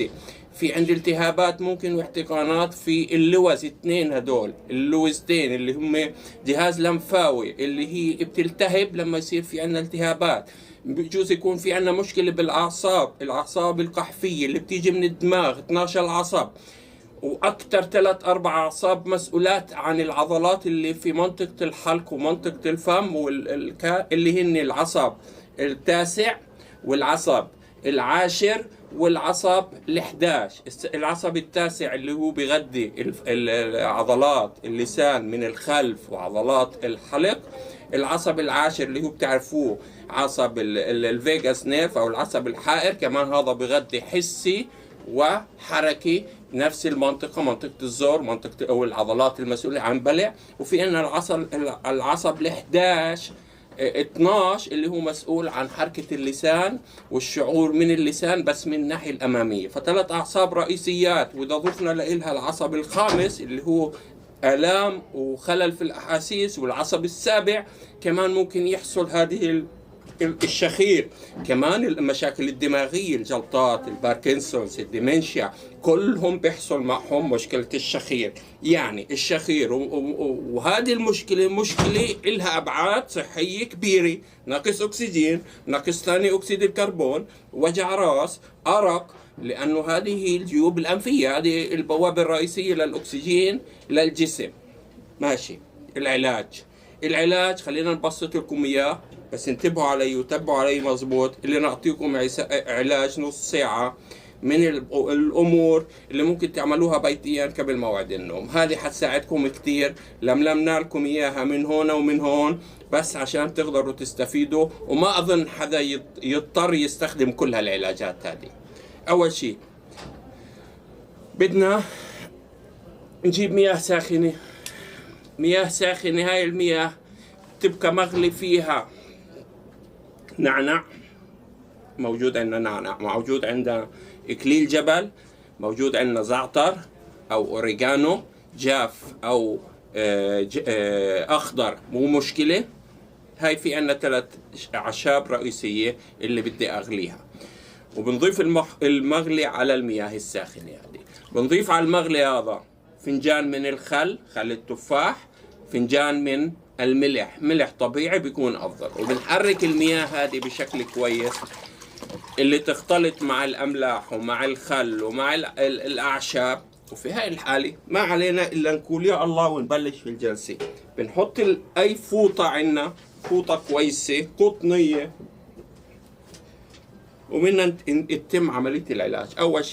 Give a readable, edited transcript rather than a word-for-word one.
موجودة. في عندي التهابات ممكن واحتقانات في اللوز، اثنين هدول اللوزتين اللي هم جهاز لمفاوي، اللي هي بتلتهب لما يصير في عندنا التهابات. بجوز يكون في عندنا مشكلة بالأعصاب، الأعصاب القحفية اللي بتيجي من الدماغ، 12 عصب، واكثر 3-4 اعصاب مسؤولات عن العضلات اللي في منطقة الحلق ومنطقة الفم اللي هن العصب التاسع والعصب العاشر والعصب ال11. العصب التاسع اللي هو بيغذي عضلات اللسان من الخلف وعضلات الحلق. العصب العاشر اللي هو بتعرفوه عصب الفيغاس نيرف او العصب الحائر، كمان هذا بيغذي حسي وحركي نفس المنطقة، منطقة الزور، منطقة أو العضلات المسؤولة عن بلع. وفي أن العصب ال11 12 اللي هو مسؤول عن حركة اللسان والشعور من اللسان بس من الناحية الأمامية. فثلاث أعصاب رئيسيات، وإذا ضفنا لها العصب الخامس اللي هو آلام وخلل في الأحاسيس، والعصب السابع كمان ممكن يحصل هذه الشخير، كمان المشاكل الدماغية، الجلطات، الباركنسونز، الديمنشيا، كلهم بيحصل معهم مشكلة الشخير. يعني الشخير وهذه المشكلة مشكلة إلها أبعاد صحية كبيرة، نقص أكسجين، نقص ثاني أكسيد الكربون، وجع راس، أرق، لأنه هذه الجيوب الأنفية، هذه البوابة الرئيسية للأكسجين للجسم. ماشي. العلاج خلينا نبسط لكم إياه، بس انتبهوا علي وتبعوا علي مظبوط. اللي نعطيكم علاج نص ساعة من الأمور اللي ممكن تعملوها بيتيا قبل موعد النوم. هذه حتساعدكم كتير، لملمنا لكم إياها من هون ومن هون بس عشان تقدروا تستفيدوا، وما أظن حدا يضطر يستخدم كل هالعلاجات هذه. أول شيء بدنا نجيب مياه ساخنة. مياه ساخنة، هاي المياه تبقى مغلي فيها نعنع، موجود عندنا نعنع، موجود عندنا إكليل جبل، موجود عندنا زعتر أو أوريغانو جاف أو أخضر، مو مشكلة. هاي في عندنا 3 أعشاب رئيسية اللي بدي أغليها. وبنضيف المغلي على المياه الساخنة هذه. بنضيف على المغلي هذا فنجان من خل التفاح، فنجان من الملح، ملح طبيعي بيكون أفضل. وبنحرك المياه هذه بشكل كويس اللي تختلط مع الأملاح ومع الخل ومع الأعشاب. وفي هاي الحالة ما علينا إلا نقول يا الله ونبلش في الجلسة. بنحط أي فوطة عنا، فوطة كويسة قطنية، ومنها نتم عملية العلاج. أول شيء